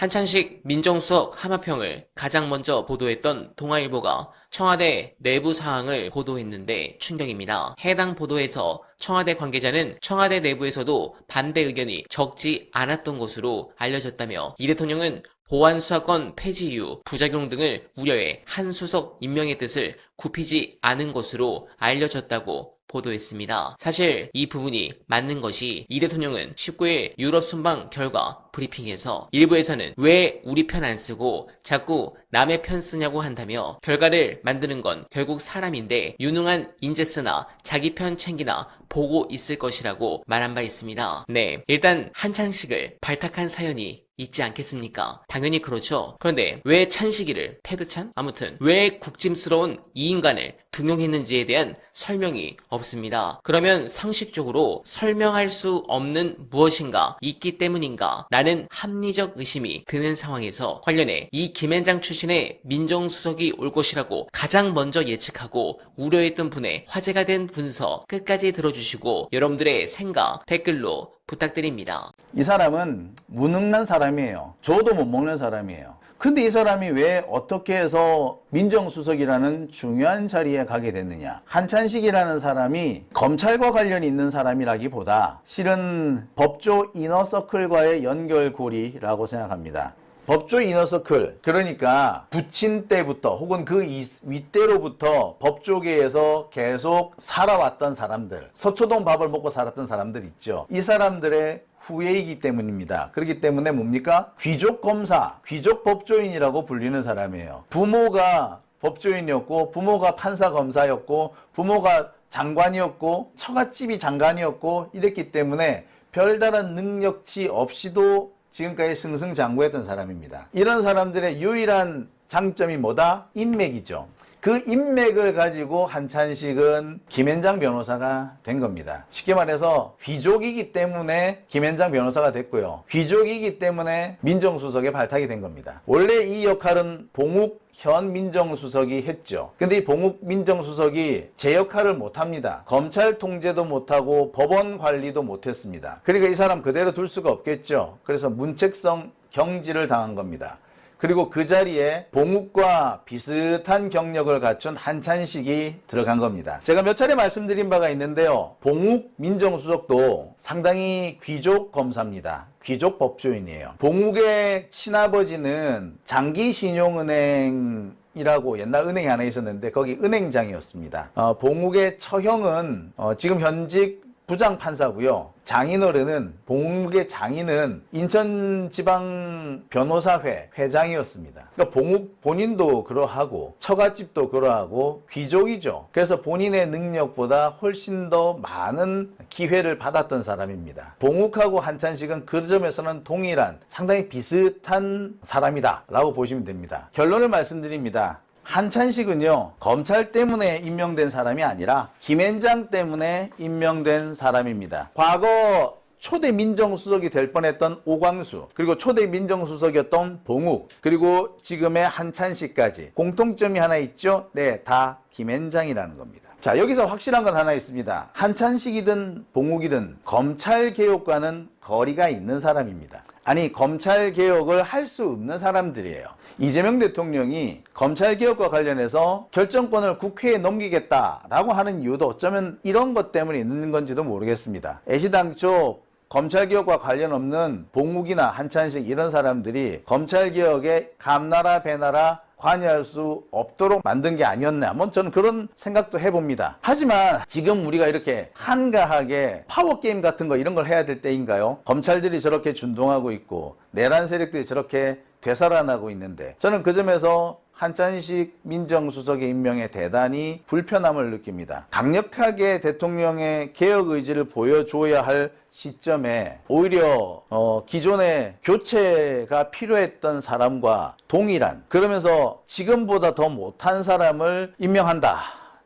한찬식 민정수석 하마평을 가장 먼저 보도했던 동아일보가 청와대 내부 사항을 보도했는데 충격입니다. 해당 보도에서 청와대 관계자는 청와대 내부에서도 반대 의견이 적지 않았던 것으로 알려졌다며 이 대통령은 보안수사권 폐지 이후 부작용 등을 우려해 한 수석 임명의 뜻을 굽히지 않은 것으로 알려졌다고 보도했습니다. 사실 이 부분이 맞는 것이 이 대통령은 19일 유럽 순방 결과 브리핑에서 일부에서는 왜 우리 편 안 쓰고 자꾸 남의 편 쓰냐고 한다며 결과를 만드는 건 결국 사람인데 유능한 인재 쓰나 자기 편 챙기나 보고 있을 것이라고 말한 바 있습니다. 네, 일단 한찬식을 발탁한 사연이 있지 않겠습니까? 당연히 그렇죠. 그런데 왜 찬식이를 테드찬? 아무튼 왜 국짐스러운 이 인간을 등용했는지에 대한 설명이 없습니다. 그러면 상식적으로 설명할 수 없는 무엇인가 있기 때문인가? 라는 합리적 의심이 드는 상황에서 관련해 이 김앤장 출신의 민정수석이 올 것이라고 가장 먼저 예측하고 우려했던 분의 화제가 된 분석 끝까지 들어주시고 여러분들의 생각 댓글로 부탁드립니다. 이 사람은 무능한 사람이에요. 저도 못 먹는 사람이에요. 근데 이 사람이 왜 어떻게 해서 민정수석이라는 중요한 자리에 가게 됐느냐. 한찬식이라는 사람이 검찰과 관련이 있는 사람이라기보다 실은 법조 이너서클과의 연결고리라고 생각합니다. 법조 이너서클, 그러니까 부친 때부터 혹은 그 윗대로부터 법조계에서 계속 살아왔던 사람들, 서초동 밥을 먹고 살았던 사람들 있죠. 이 사람들의 후예이기 때문입니다. 그렇기 때문에 뭡니까? 귀족 검사, 귀족 법조인이라고 불리는 사람이에요. 부모가 법조인이었고, 부모가 판사 검사였고, 부모가 장관이었고, 처갓집이 장관이었고 이랬기 때문에 별다른 능력치 없이도 지금까지 승승장구했던 사람입니다. 이런 사람들의 유일한 장점이 뭐다? 인맥이죠. 그 인맥을 가지고 한찬식은 김앤장 변호사가 된 겁니다. 쉽게 말해서 귀족이기 때문에 김앤장 변호사가 됐고요. 귀족이기 때문에 민정수석에 발탁이 된 겁니다. 원래 이 역할은 봉욱 현 민정수석이 했죠. 근데 이 봉욱 민정수석이 제 역할을 못합니다. 검찰 통제도 못하고 법원 관리도 못했습니다. 그러니까 이 사람 그대로 둘 수가 없겠죠. 그래서 문책성 경질을 당한 겁니다. 그리고 그 자리에 봉욱과 비슷한 경력을 갖춘 한찬식이 들어간 겁니다. 제가 몇 차례 말씀드린 바가 있는데요. 봉욱 민정수석도 상당히 귀족 검사입니다. 귀족 법조인이에요. 봉욱의 친아버지는 장기신용은행이라고 옛날 은행이 하나 있었는데 거기 은행장이었습니다. 봉욱의 처형은 지금 현직 부장판사고요. 장인어른은 봉욱의 장인은 인천지방변호사회 회장이었습니다. 그러니까 봉욱 본인도 그러하고 처갓집도 그러하고 귀족이죠. 그래서 본인의 능력보다 훨씬 더 많은 기회를 받았던 사람입니다. 봉욱하고 한찬식은 그 점에서는 동일한 상당히 비슷한 사람이다 라고 보시면 됩니다. 결론을 말씀드립니다. 한찬식은요, 검찰 때문에 임명된 사람이 아니라 김앤장 때문에 임명된 사람입니다. 과거 초대 민정수석이 될 뻔했던 오광수, 그리고 초대 민정수석이었던 봉욱, 그리고 지금의 한찬식까지 공통점이 하나 있죠? 네, 다 김앤장이라는 겁니다. 자, 여기서 확실한 건 하나 있습니다. 한찬식이든 봉욱이든 검찰개혁과는 거리가 있는 사람입니다. 아니, 검찰개혁을 할 수 없는 사람들이에요. 이재명 대통령이 검찰개혁과 관련해서 결정권을 국회에 넘기겠다라고 하는 이유도 어쩌면 이런 것 때문에 있는 건지도 모르겠습니다. 애시당초 검찰개혁과 관련 없는 봉욱이나 한찬식 이런 사람들이 검찰개혁에 감나라 배나라 관여할 수 없도록 만든 게 아니었나, 뭐 저는 그런 생각도 해봅니다. 하지만 지금 우리가 이렇게 한가하게 파워게임 같은 거 이런 걸 해야 될 때인가요? 검찰들이 저렇게 준동하고 있고 내란 세력들이 저렇게 되살아나고 있는데, 저는 그 점에서 한찬식 민정수석의 임명에 대단히 불편함을 느낍니다. 강력하게 대통령의 개혁 의지를 보여줘야 할 시점에 오히려 기존의 교체가 필요했던 사람과 동일한, 그러면서 지금보다 더 못한 사람을 임명한다.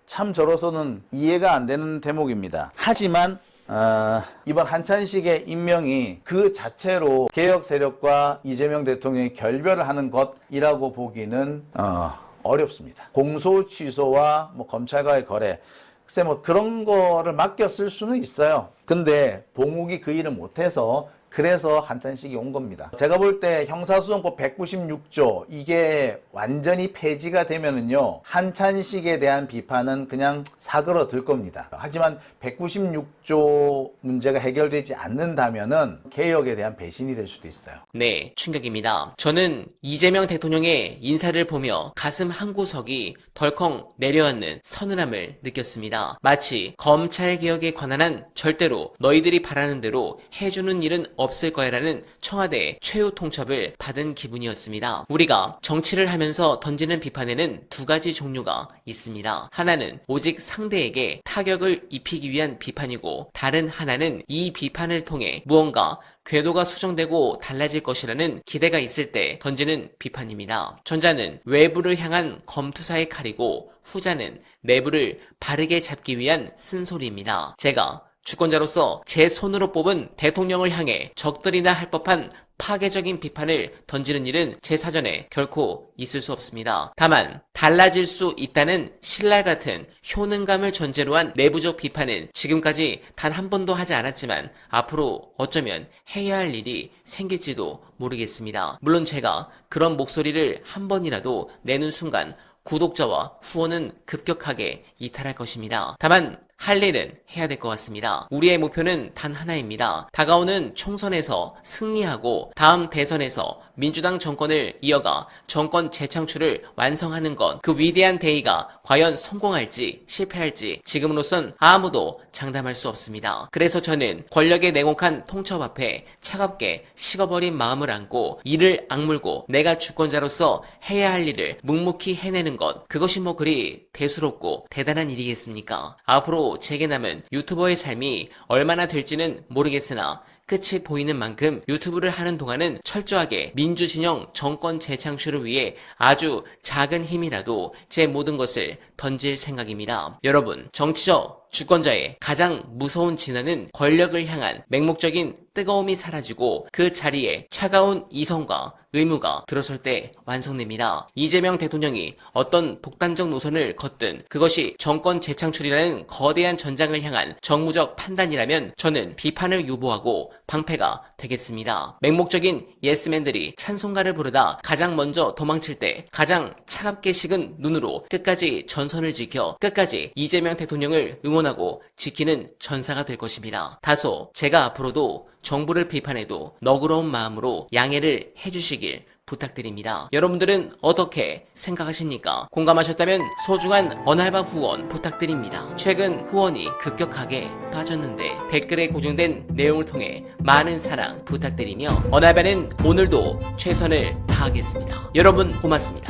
참 저로서는 이해가 안 되는 대목입니다. 하지만 이번 한찬식의 임명이 그 자체로 개혁 세력과 이재명 대통령이 결별을 하는 것이라고 보기는 어렵습니다. 공소 취소와 검찰과의 거래, 글쎄 그런 거를 맡겼을 수는 있어요. 근데 봉욱이 그 일을 못해서 그래서 한찬식이 온 겁니다. 제가 볼 때 형사소송법 196조 이게 완전히 폐지가 되면은요, 한찬식에 대한 비판은 그냥 사그러들 겁니다. 하지만 196조 문제가 해결되지 않는다면은 개혁에 대한 배신이 될 수도 있어요. 네, 충격입니다. 저는 이재명 대통령의 인사를 보며 가슴 한 구석이 덜컹 내려앉는 서늘함을 느꼈습니다. 마치 검찰개혁에 관한 한 절대로 너희들이 바라는 대로 해주는 일은 없을 거야라는 청와대의 최후 통첩을 받은 기분이었습니다. 우리가 정치를 하면서 던지는 비판에는 두 가지 종류가 있습니다. 하나는 오직 상대에게 타격을 입히기 위한 비판이고, 다른 하나는 이 비판을 통해 무언가 궤도가 수정되고 달라질 것이라는 기대가 있을 때 던지는 비판입니다. 전자는 외부를 향한 검투사의 칼이고, 후자는 내부를 바르게 잡기 위한 쓴소리입니다. 제가 주권자로서 제 손으로 뽑은 대통령을 향해 적들이나 할 법한 파괴적인 비판을 던지는 일은 제 사전에 결코 있을 수 없습니다. 다만 달라질 수 있다는 신랄 같은 효능감을 전제로 한 내부적 비판은 지금까지 단 한 번도 하지 않았지만 앞으로 어쩌면 해야 할 일이 생길지도 모르겠습니다. 물론 제가 그런 목소리를 한 번이라도 내는 순간 구독자와 후원은 급격하게 이탈할 것입니다. 다만 할 일은 해야 될 것 같습니다. 우리의 목표는 단 하나입니다. 다가오는 총선에서 승리하고 다음 대선에서 민주당 정권을 이어가 정권 재창출을 완성하는 것, 그 위대한 대의가 과연 성공할지 실패할지 지금으로선 아무도 장담할 수 없습니다. 그래서 저는 권력의 냉혹한 통첩 앞에 차갑게 식어버린 마음을 안고 이를 악물고 내가 주권자로서 해야 할 일을 묵묵히 해내는 것, 그것이 뭐 그리 대수롭고 대단한 일이겠습니까? 앞으로 제게 남은 유튜버의 삶이 얼마나 될지는 모르겠으나 끝이 보이는 만큼 유튜브를 하는 동안은 철저하게 민주진영 정권 재창출을 위해 아주 작은 힘이라도 제 모든 것을 던질 생각입니다. 여러분, 정치적 주권자의 가장 무서운 진화는 권력을 향한 맹목적인 뜨거움이 사라지고 그 자리에 차가운 이성과 의무가 들어설 때 완성됩니다. 이재명 대통령이 어떤 독단적 노선을 걷든 그것이 정권 재창출이라는 거대한 전장을 향한 정무적 판단이라면 저는 비판을 유보하고 방패가 되겠습니다. 맹목적인 예스맨들이 찬송가를 부르다 가장 먼저 도망칠 때 가장 차갑게 식은 눈으로 끝까지 전선을 지켜 끝까지 이재명 대통령을 응원하고 지키는 전사가 될 것입니다. 다소 제가 앞으로도 정부를 비판해도 너그러운 마음으로 양해를 해주시길 부탁드립니다. 여러분들은 어떻게 생각하십니까? 공감하셨다면 소중한 언알바 후원 부탁드립니다. 최근 후원이 급격하게 빠졌는데 댓글에 고정된 내용을 통해 많은 사랑 부탁드리며 언알바는 오늘도 최선을 다하겠습니다. 여러분 고맙습니다.